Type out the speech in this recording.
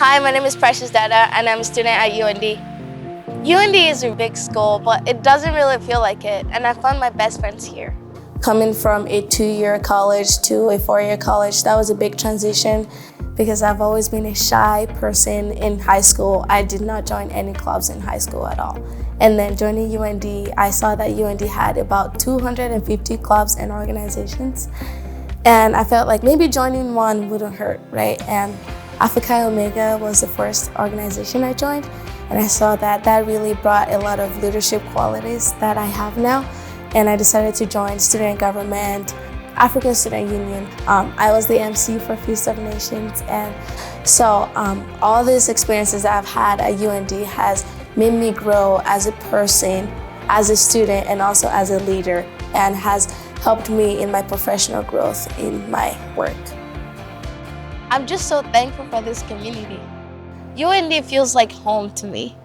Hi, my name is Precious Dada, and I'm a student at UND. UND is a big school, but it doesn't really feel like it, and I found my best friends here. Coming from a 2-year college to a 4-year college, that was a big transition because I've always been a shy person in high school. I did not join any clubs in high school at all. And then joining UND, I saw that UND had about 250 clubs and organizations. And I felt like maybe joining one wouldn't hurt, right? And Alpha Chi Omega was the first organization I joined, and I saw that that really brought a lot of leadership qualities that I have now, and I decided to join Student Government, African Student Union. I was the MC for Feast of Nations, and so all these experiences that I've had at UND has made me grow as a person, as a student, and also as a leader, and has helped me in my professional growth in my work. I'm just so thankful for this community. UND feels like home to me.